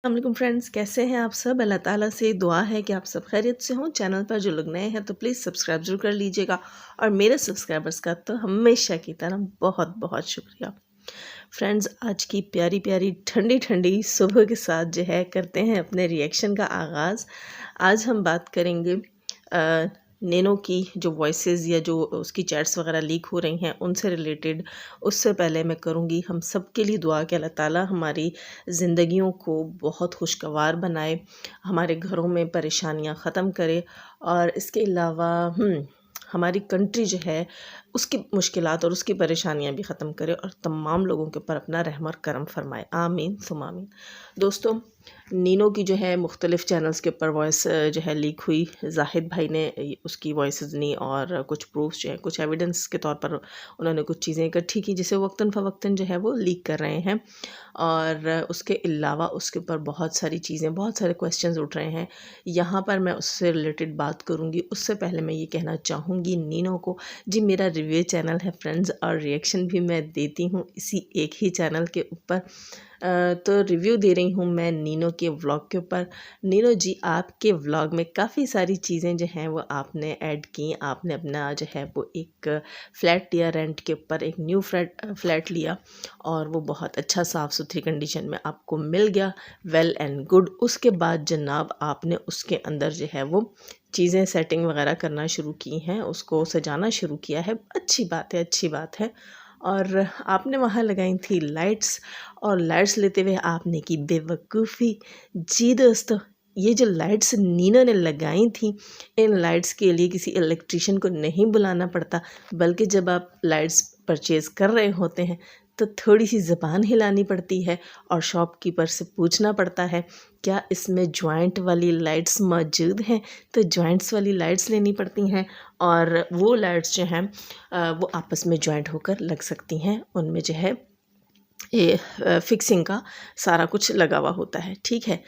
अस्सलाम फ्रेंड्स, कैसे हैं आप सब। अल्लाह ताला से दुआ है कि आप सब खैरियत से हों। चैनल पर जो लोग नए हैं तो प्लीज़ सब्सक्राइब जरूर कर लीजिएगा और मेरे सब्सक्राइबर्स का तो हमेशा की तरह बहुत बहुत शुक्रिया। फ्रेंड्स, आज की प्यारी प्यारी ठंडी ठंडी सुबह के साथ जो है करते हैं अपने रिएक्शन का आगाज़। आज हम बात करेंगे नैनो की जो वॉइसेस या जो उसकी चैट्स वगैरह लीक हो रही हैं उनसे रिलेटेड। उससे पहले मैं करूँगी हम सब के लिए दुआ कि अल्लाह ताला हमारी ज़िंदगियों को बहुत खुशगवार बनाए, हमारे घरों में परेशानियां ख़त्म करे और इसके अलावा हमारी कंट्री जो है उसकी मुश्किलात और उसकी परेशानियां भी ख़त्म करे और तमाम लोगों के ऊपर अपना रहम और करम फरमाए। आमीन सुम आमीन। दोस्तों, नीनो की जो है मुख्तलिफ़ चैनल्स के ऊपर वॉइस जो है लीक हुई। जाहिद भाई ने उसकी वॉइसेस ली और कुछ प्रूफ्स जो हैं, कुछ एविडेंस के तौर पर उन्होंने कुछ चीज़ें इकट्ठी की जिसे वक्तन फ़वक्तन जो है वो लीक कर रहे हैं। और उसके अलावा उसके ऊपर बहुत सारी चीज़ें, बहुत सारे क्वेश्चंस उठ रहे हैं। यहाँ पर मैं उससे रिलेटेड बात करूँगी। उससे पहले मैं ये कहना चाहूँगी नीनो को, जी मेरा रिव्यू चैनल है फ्रेंड्स और रिएक्शन भी मैं देती हूँ इसी एक ही चैनल के ऊपर। तो रिव्यू दे रही हूँ मैं नीनो के व्लॉग के ऊपर। नीनो जी, आपके व्लॉग में काफ़ी सारी चीज़ें जो हैं वो आपने ऐड की। आपने अपना जो है वो एक फ़्लैट लिया रेंट के ऊपर, एक न्यू फ्लैट लिया और वो बहुत अच्छा साफ़ सुथरी कंडीशन में आपको मिल गया। Well and good. उसके बाद जनाब आपने उसके अंदर जो है वो चीज़ें सेटिंग वगैरह करना शुरू की हैं, उसको सजाना शुरू किया है। अच्छी बात है, अच्छी बात है। और आपने वहाँ लगाई थी लाइट्स और लाइट्स लेते हुए आपने की बेवकूफ़ी। जी दोस्तों, ये जो लाइट्स नीनो ने लगाई थी, इन लाइट्स के लिए किसी इलेक्ट्रिशियन को नहीं बुलाना पड़ता, बल्कि जब आप लाइट्स परचेज़ कर रहे होते हैं तो थोड़ी सी ज़बान हिलानी पड़ती है और शॉपकीपर से पूछना पड़ता है क्या इसमें जॉइंट वाली लाइट्स मौजूद हैं। तो जॉइंट्स वाली लाइट्स लेनी पड़ती हैं और वो लाइट्स जो हैं वो आपस में जॉइंट होकर लग सकती हैं। उनमें जो है ये फिक्सिंग का सारा कुछ लगा हुआ होता है, ठीक है।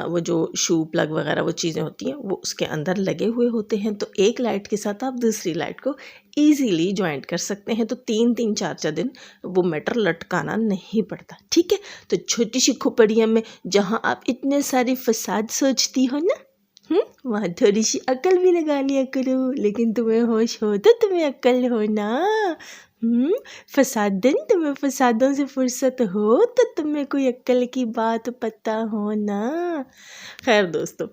वो जो शू प्लग वगैरह वो चीज़ें होती हैं वो उसके अंदर लगे हुए होते हैं। तो एक लाइट के साथ आप दूसरी लाइट को ईज़िली जॉइंट कर सकते हैं। तो 3-3 4-4 दिन वो मेटर लटकाना नहीं पड़ता, ठीक है। तो छोटी सी खोपड़िया में जहाँ आप इतने सारे फसाद सोचती हो ना, वहाँ थोड़ी सी अकल भी लगा लिया करो। लेकिन तुम्हें होश हो तो तुम्हें अकल हो ना। फसादन, तुम्हें फसादों से फुर्सत हो तो तुम्हें कोई अक्ल की बात पता हो ना। खैर दोस्तों,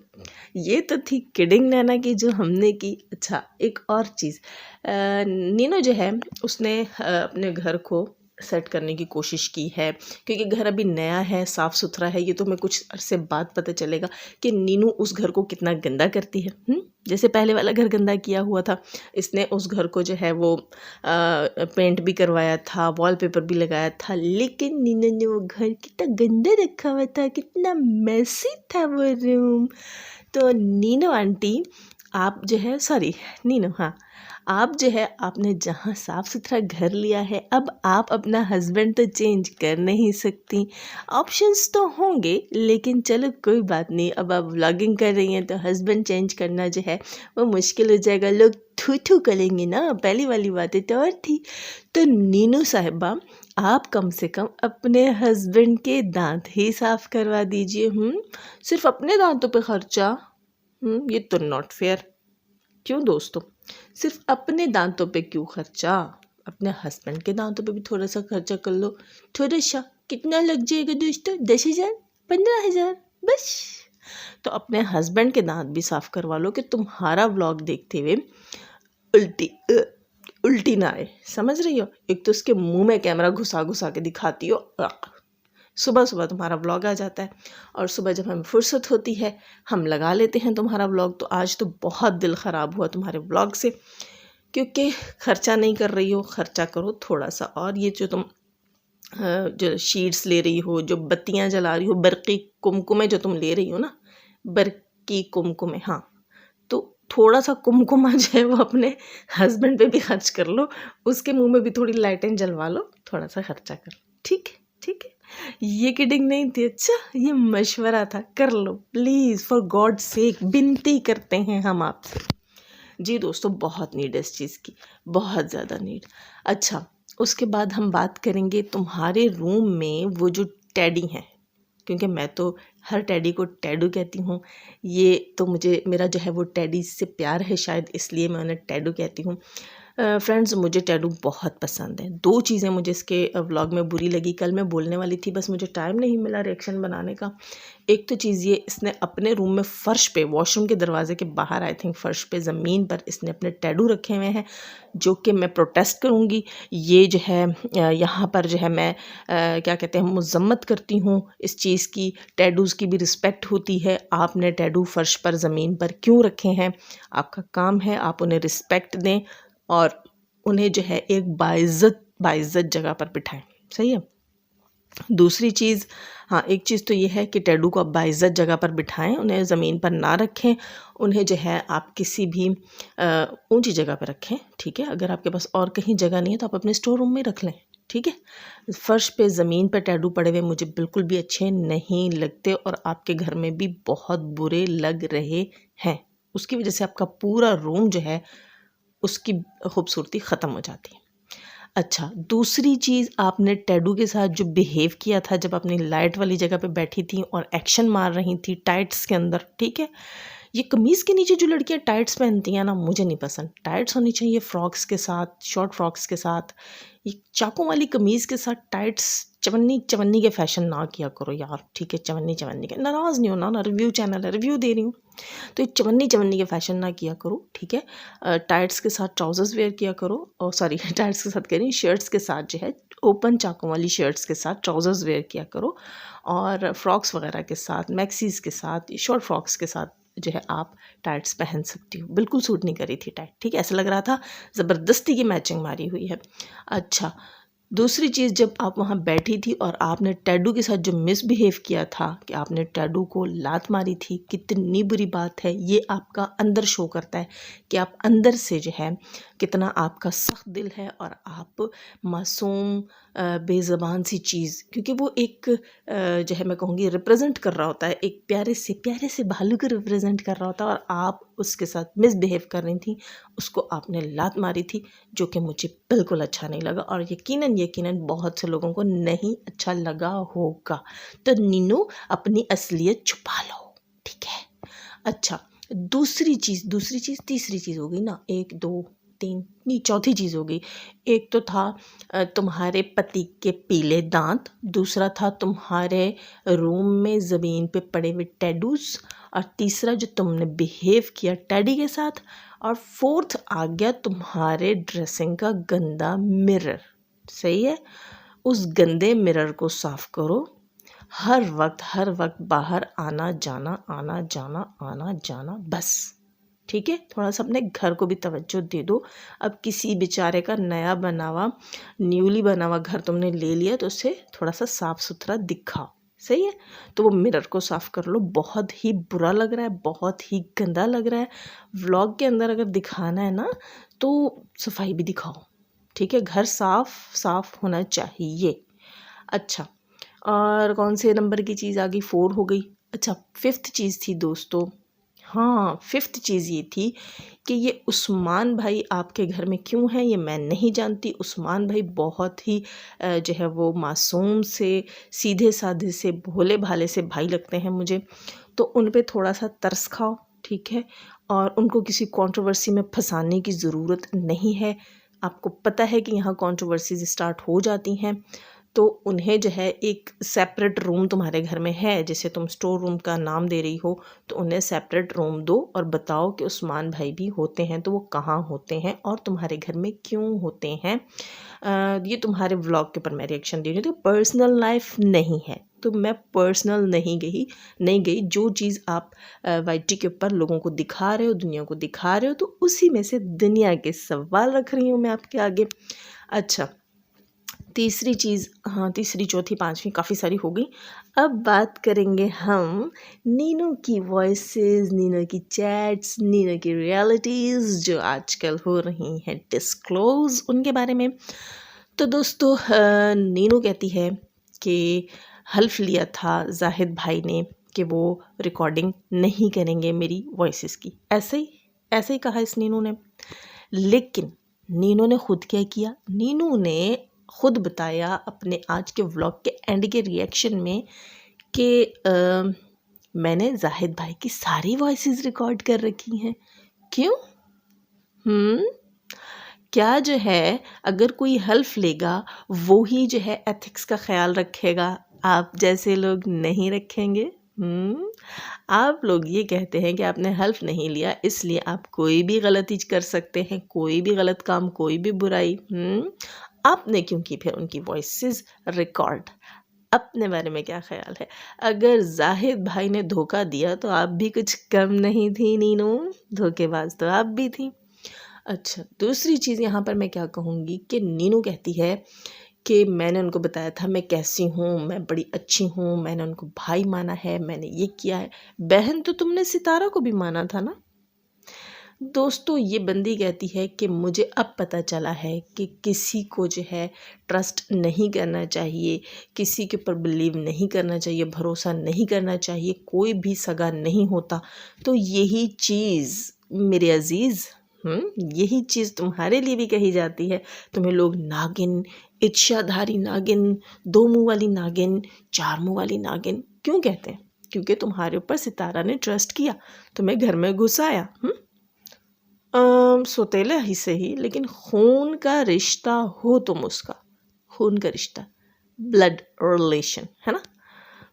ये तो थी किडिंग नैना की जो हमने की। अच्छा, एक और चीज़, नीनो जो है उसने अपने घर को सेट करने की कोशिश की है क्योंकि घर अभी नया है, साफ़ सुथरा है। ये तो हमें कुछ अरसे बाद पता चलेगा कि नीनू उस घर को कितना गंदा करती है। जैसे पहले वाला घर गंदा किया हुआ था, इसने उस घर को जो है वो पेंट भी करवाया था, वॉलपेपर भी लगाया था, लेकिन नीनू ने वो घर कितना गंदा रखा हुआ था, कितना मेसी था वो रूम। तो नीनू आंटी, आप जो है, सॉरी नीनू, हाँ, आप जो है आपने जहाँ साफ़ सुथरा घर लिया है, अब आप अपना हस्बैंड तो चेंज कर नहीं सकती। ऑप्शंस तो होंगे लेकिन चलो कोई बात नहीं। अब आप व्लॉगिंग कर रही हैं तो हस्बैंड चेंज करना जो है वो मुश्किल हो जाएगा, लोग थू थू करेंगे ना। पहली वाली बातें तो और थी। तो नीनू साहिबा, आप कम से कम अपने हस्बैंड के दांत ही साफ़ करवा दीजिए। सिर्फ अपने दांतों पे खर्चा, ये तो नॉट फेयर। क्यों दोस्तों, सिर्फ अपने दांतों पे क्यों खर्चा, अपने हस्बैंड के दांतों पे भी थोड़ा सा खर्चा कर लो। थोड़ा सा कितना लग जाएगा दोस्तों, 10,000 15,000 बस। तो अपने हस्बैंड के दांत भी साफ करवा लो कि तुम्हारा व्लॉग देखते हुए उल्टी उल्टी ना आए। समझ रही हो। एक तो उसके मुंह में कैमरा घुसा घुसा के दिखाती हो, सुबह सुबह तुम्हारा व्लॉग आ जाता है और सुबह जब हमें फुर्सत होती है हम लगा लेते हैं तुम्हारा व्लॉग। तो आज तो बहुत दिल ख़राब हुआ तुम्हारे व्लॉग से, क्योंकि खर्चा नहीं कर रही हो। खर्चा करो थोड़ा सा। और ये जो तुम जो शीट्स ले रही हो, जो बत्तियां जला रही हो, बरकी कुमकुमे जो तुम ले रही हो ना, बरकी कुमकुमे, हाँ, तो थोड़ा सा कुमकुमा जो है वो अपने हस्बैंड पे भी खर्च कर लो। उसके मुंह में भी थोड़ी लाइटें जलवा लो, थोड़ा सा खर्चा कर लो, ठीक है, ठीक है। ये किडिंग नहीं थी, अच्छा ये मशवरा था, कर लो प्लीज़, फॉर गॉड सेक, विनती करते हैं हम आपसे। जी दोस्तों, बहुत नीड है इस चीज़ की, बहुत ज़्यादा नीड। अच्छा, उसके बाद हम बात करेंगे तुम्हारे रूम में वो जो टैडी हैं, क्योंकि मैं तो हर टेडी को टैडू कहती हूँ। ये तो मुझे मेरा जो है वो टेडी से प्यार है, शायद इसलिए मैं उन्हें टैडू कहती हूँ। फ्रेंड्स, मुझे टैडू बहुत पसंद है। 2 चीज़ें मुझे इसके व्लॉग में बुरी लगी, कल मैं बोलने वाली थी, बस मुझे टाइम नहीं मिला रिएक्शन बनाने का। एक तो चीज़ ये, इसने अपने रूम में फ़र्श पे, वॉशरूम के दरवाजे के बाहर आई थिंक फ़र्श पे ज़मीन पर इसने अपने टैडू रखे हुए हैं, जो कि मैं प्रोटेस्ट करूँगी। ये जो है यहाँ पर जो है मैं क्या कहते हैं, मज़म्मत करती हूँ इस चीज़ की। टैडूज़ की भी रिस्पेक्ट होती है। आपने टैडू फ़र्श पर ज़मीन पर क्यों रखे हैं? आपका काम है आप उन्हें रिस्पेक्ट दें और उन्हें जो है एक बाइज़्ज़त जगह पर बिठाएं। सही है। दूसरी चीज़, हाँ, एक चीज़ तो ये है कि टैडू को आप बाइज़्ज़त जगह पर बिठाएं, उन्हें ज़मीन पर ना रखें। उन्हें जो है आप किसी भी ऊंची जगह पर रखें, ठीक है। अगर आपके पास और कहीं जगह नहीं है तो आप अपने स्टोर रूम में रख लें, ठीक है। फ़र्श पे ज़मीन पर टैडू पड़े हुए मुझे बिल्कुल भी अच्छे नहीं लगते और आपके घर में भी बहुत बुरे लग रहे हैं। उसकी वजह से आपका पूरा रूम जो है उसकी खूबसूरती ख़त्म हो जाती है। अच्छा, दूसरी चीज़, आपने टैडू के साथ जो बिहेव किया था जब अपनी लाइट वाली जगह पे बैठी थी और एक्शन मार रही थी टाइट्स के अंदर, ठीक है। ये कमीज़ के नीचे जो लड़कियां टाइट्स पहनती हैं ना, मुझे नहीं पसंद। टाइट्स होनी चाहिए फ्रॉक्स के साथ, शॉर्ट फ्रॉक्स के साथ। ये चाकों वाली कमीज़ के साथ टाइट्स, चवन्नी चवन्नी के फैशन ना किया करो यार, ठीक है। चवन्नी चवन्नी के, नाराज़ नहीं होना ना, रिव्यू चैनल है, रिव्यू दे रही हूँ। तो ये चवन्नी चवन्नी के फैशन ना किया करो, ठीक है। टाइट्स के साथ ट्राउज़र्स वेयर किया करो, और सॉरी टाइट्स के साथ कह रही हूँ, शर्ट्स के साथ जो है ओपन चाकों वाली शर्ट्स के साथ ट्राउज़र्स वेयर किया करो, और फ्रॉक्स वगैरह के साथ, मैक्सीज़ के साथ, शॉर्ट फ्रॉक्स के साथ जो है आप टाइट्स पहन सकती हो। बिल्कुल सूट नहीं करी थी टाइट, ठीक है। ऐसा लग रहा था ज़बरदस्ती की मैचिंग मारी हुई है। अच्छा, दूसरी चीज़, जब आप वहाँ बैठी थी और आपने टैडू के साथ जो मिसबिहेव किया था कि आपने टैडू को लात मारी थी, कितनी बुरी बात है। ये आपका अंदर शो करता है कि आप अंदर से जो है कितना आपका सख्त दिल है और आप मासूम बेज़बान सी चीज़, क्योंकि वो एक जो है मैं कहूँगी रिप्रेजेंट कर रहा होता है, एक प्यारे से भालू को रिप्रेजेंट कर रहा होता है, और आप उसके साथ मिसबिहेव कर रही थी, उसको आपने लात मारी थी, जो कि मुझे बिल्कुल अच्छा नहीं लगा और यकीनन बहुत से लोगों को नहीं अच्छा लगा होगा। तो नीनू, अपनी असलियत छुपा लो, ठीक है। अच्छा, तीसरी चीज़ हो गई ना, 1 2 3 नहीं, चौथी चीज़ हो गई। एक तो था तुम्हारे पति के पीले दांत, दूसरा था तुम्हारे रूम में ज़मीन पे पड़े हुए टैडूज़, और तीसरा जो तुमने बिहेव किया टैडी के साथ, और फोर्थ आ गया तुम्हारे ड्रेसिंग का गंदा मिरर। सही है। उस गंदे मिरर को साफ करो। हर वक्त बाहर आना जाना बस, ठीक है। थोड़ा सा अपने घर को भी तवज्जो दे दो। अब किसी बेचारे का न्यूली बना हुआ घर तुमने ले लिया, तो उसे थोड़ा सा साफ सुथरा दिखाओ। सही है। तो वो मिरर को साफ कर लो। बहुत ही बुरा लग रहा है, बहुत ही गंदा लग रहा है। व्लॉग के अंदर अगर दिखाना है ना, तो सफाई भी दिखाओ, ठीक है। घर साफ होना चाहिए। अच्छा, और कौन से नंबर की चीज़ आ गई? 4 हो गई। अच्छा, 5th चीज़ थी दोस्तों, हाँ, 5th चीज़ ये थी कि ये उस्मान भाई आपके घर में क्यों हैं, ये मैं नहीं जानती। उस्मान भाई बहुत ही जो है वो मासूम से, सीधे साधे से, भोले भाले से भाई लगते हैं मुझे। तो उन पे थोड़ा सा तरस खाओ, ठीक है। और उनको किसी कंट्रोवर्सी में फंसाने की ज़रूरत नहीं है। आपको पता है कि यहाँ कंट्रोवर्सीज स्टार्ट हो जाती हैं, तो उन्हें जो है एक सेपरेट रूम तुम्हारे घर में है, जैसे तुम स्टोर रूम का नाम दे रही हो, तो उन्हें सेपरेट रूम दो और बताओ कि उस्मान भाई भी होते हैं तो वो कहाँ होते हैं और तुम्हारे घर में क्यों होते हैं। ये तुम्हारे व्लॉग के ऊपर मैं रिएक्शन दे रही हूँ, तो पर्सनल लाइफ नहीं है, तो मैं पर्सनल नहीं गई। जो चीज़ आप वाईटी के ऊपर लोगों को दिखा रहे हो, दुनिया को दिखा रहे हो, तो उसी में से दुनिया के सवाल रख रही हूँ मैं आपके आगे। अच्छा, तीसरी चीज़, हाँ, तीसरी, चौथी, पाँचवीं काफ़ी सारी हो गई। अब बात करेंगे हम नीनू की वॉइसेस, नीनू की चैट्स, नीनू की रियलिटीज़ जो आजकल हो रही हैं डिस्क्लोज़, उनके बारे में। तो दोस्तों, नीनू कहती है कि हल्फ लिया था जाहिद भाई ने कि वो रिकॉर्डिंग नहीं करेंगे मेरी वॉइसेस की। ऐसे ही कहा इस नीनू ने। लेकिन नीनू ने खुद क्या किया? नीनू ने खुद बताया अपने आज के व्लॉग के एंड के रिएक्शन में कि मैंने जाहिद भाई की सारी वॉइसेस रिकॉर्ड कर रखी हैं। क्यों? क्या जो है अगर कोई हेल्प लेगा वो ही जो है एथिक्स का ख्याल रखेगा, आप जैसे लोग नहीं रखेंगे। आप लोग ये कहते हैं कि आपने हेल्प नहीं लिया इसलिए आप कोई भी गलती कर सकते हैं, कोई भी गलत काम, कोई भी बुराई। आपने क्यों की फिर उनकी वॉइसेस रिकॉर्ड? अपने बारे में क्या ख्याल है? अगर जाहिद भाई ने धोखा दिया तो आप भी कुछ कम नहीं थी नीनू, धोखेबाज तो आप भी थी। अच्छा, दूसरी चीज़ यहाँ पर मैं क्या कहूँगी कि नीनू कहती है कि मैंने उनको बताया था मैं कैसी हूँ, मैं बड़ी अच्छी हूँ, मैंने उनको भाई माना है, मैंने ये किया है। बहन तो तुमने सितारा को भी माना था ना। दोस्तों, ये बंदी कहती है कि मुझे अब पता चला है कि किसी को जो है ट्रस्ट नहीं करना चाहिए, किसी के ऊपर बिलीव नहीं करना चाहिए, भरोसा नहीं करना चाहिए, कोई भी सगा नहीं होता। तो यही चीज़ मेरे अज़ीज़, यही चीज़ तुम्हारे लिए भी कही जाती है। तुम्हें लोग नागिन, इच्छाधारी नागिन, दो मुँह वाली नागिन, चार मुँह वाली नागिन क्यों कहते हैं? क्योंकि तुम्हारे ऊपर सितारा ने ट्रस्ट किया, तुम्हें घर में घुसाया। सौतेला ही सही, लेकिन खून का रिश्ता हो तुम उसका, खून का रिश्ता, ब्लड रिलेशन है ना।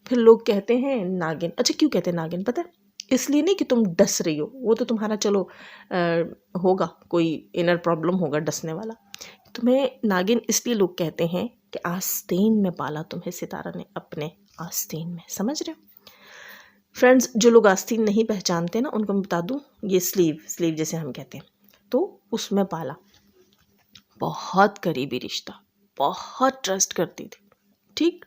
फिर लोग कहते हैं नागिन। अच्छा, क्यों कहते हैं नागिन पता है? इसलिए नहीं कि तुम डस रही हो, वो तो तुम्हारा चलो होगा, कोई इनर प्रॉब्लम होगा डसने वाला। तुम्हें नागिन इसलिए लोग कहते हैं कि आस्तीन में पाला तुम्हें सितारा ने, अपने आस्तीन में। समझ रहे हो फ्रेंड्स? जो लोग आस्तीन नहीं पहचानते ना, उनको मैं बता दूं, ये स्लीव जैसे हम कहते हैं, तो उसमें पाला। बहुत करीबी रिश्ता, बहुत ट्रस्ट करती थी। ठीक,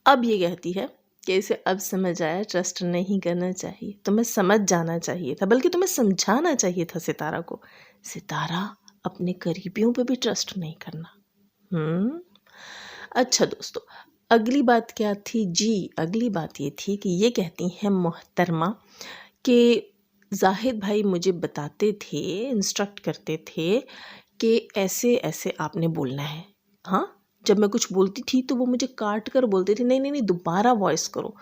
अब ये कहती है कि इसे अब समझ आया ट्रस्ट नहीं करना चाहिए, तुम्हें समझ जाना चाहिए था, बल्कि तुम्हें समझाना चाहिए था सितारा को, सितारा अपने करीबियों पे भी ट्रस्ट नहीं करना। अच्छा दोस्तों, अगली बात क्या थी जी? अगली बात ये थी कि ये कहती हैं मोहतरमा कि जाहिद भाई मुझे बताते थे, इंस्ट्रक्ट करते थे कि ऐसे ऐसे आपने बोलना है। हाँ, जब मैं कुछ बोलती थी तो वो मुझे काट कर बोलते थे, नहीं नहीं नहीं, दोबारा वॉइस करो,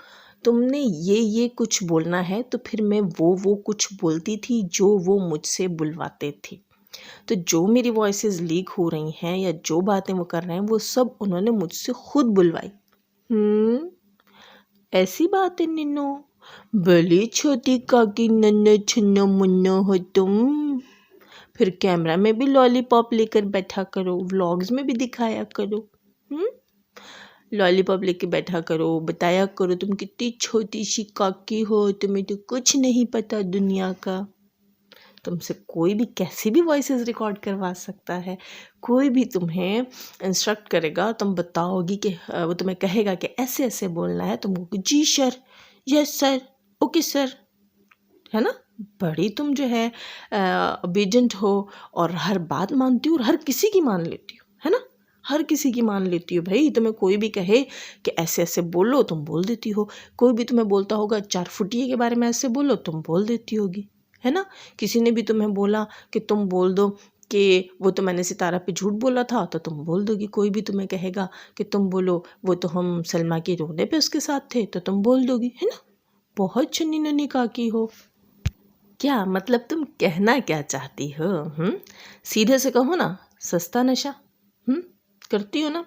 तुमने ये कुछ बोलना है। तो फिर मैं वो कुछ बोलती थी जो वो मुझसे बुलवाते थे। तो जो मेरी वॉइसेस लीक हो रही हैं या जो बातें वो कर रहे हैं, वो सब उन्होंने मुझसे खुद बुलवाई। ऐसी बात है निन्नो, भले छोटी काकी नन्ना छन्ना मुन्ना हो तुम। फिर कैमरा में भी लॉलीपॉप लेकर बैठा करो, व्लॉग्स में भी दिखाया करो। लॉलीपॉप लेके बैठा करो, बताया करो तुम कितनी छोटी सी काकी हो, तुम्हें तो कुछ नहीं पता दुनिया का। तुमसे कोई भी कैसी भी वॉइसेस रिकॉर्ड करवा सकता है, कोई भी तुम्हें इंस्ट्रक्ट करेगा, तुम बताओगी कि वो तुम्हें कहेगा कि ऐसे ऐसे बोलना है, तुम कहोगे जी sir, yes sir, okay sir, है ना। बड़ी तुम जो है ओबीडिएंट हो और हर बात मानती हो और हर किसी की मान लेती हो, है ना। हर किसी की मान लेती हो भाई। तुम्हें कोई भी कहे कि ऐसे ऐसे बोलो, तुम बोल देती हो। कोई भी तुम्हें बोलता होगा 4 फुटिये के बारे में ऐसे बोलो, तुम बोल देती होगी, है ना। किसी ने भी तुम्हें बोला कि तुम बोल दो कि वो तो मैंने सितारा पे झूठ बोला था, तो तुम बोल दोगी। कोई भी तुम्हें कहेगा कि तुम बोलो वो तो हम सलमा के रोने पे उसके साथ थे, तो तुम बोल दोगी, है ना। बहुत चुन्नी नन्नी काकी हो। क्या मतलब तुम कहना क्या चाहती हो? सीधे से कहो ना, सस्ता नशा करती हो ना।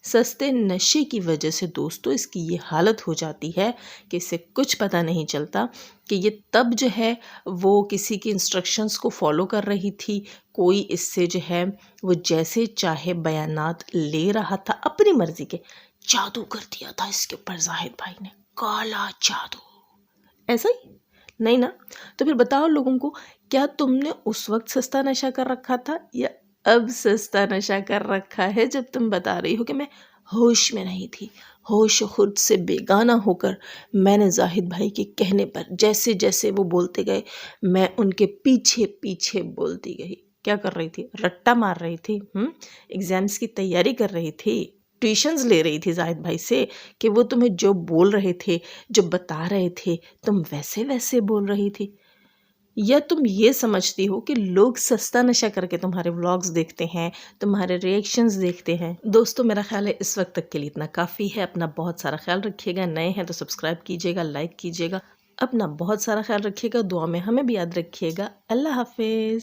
सस्ते नशे की वजह से दोस्तों इसकी ये हालत हो जाती है कि इसे कुछ पता नहीं चलता कि ये तब जो है वो किसी की इंस्ट्रक्शंस को फॉलो कर रही थी, कोई इससे जो है वो जैसे चाहे बयानात ले रहा था अपनी मर्जी के। जादू कर दिया था इसके ऊपर जाहिद भाई ने, काला जादू। ऐसा ही नहीं ना। तो फिर बताओ लोगों को, क्या तुमने उस वक्त सस्ता नशा कर रखा था या अब सस्ता नशा कर रखा है, जब तुम बता रही हो कि मैं होश में नहीं थी, होश खुद से बेगाना होकर मैंने जाहिद भाई के कहने पर जैसे जैसे वो बोलते गए मैं उनके पीछे पीछे बोलती गई। क्या कर रही थी? रट्टा मार रही थी। एग्जाम्स की तैयारी कर रही थी, ट्यूशन्स ले रही थी जाहिद भाई से कि वो तुम्हें जो बोल रहे थे, जो बता रहे थे, तुम वैसे वैसे बोल रही थी। या तुम ये समझती हो कि लोग सस्ता नशा करके तुम्हारे व्लॉग्स देखते हैं, तुम्हारे रिएक्शंस देखते हैं। दोस्तों मेरा ख्याल है इस वक्त तक के लिए इतना काफ़ी है। अपना बहुत सारा ख्याल रखिएगा। नए हैं तो सब्सक्राइब कीजिएगा, लाइक कीजिएगा। अपना बहुत सारा ख्याल रखिएगा। दुआ में हमें भी याद रखिएगा। अल्लाह हाफिज़।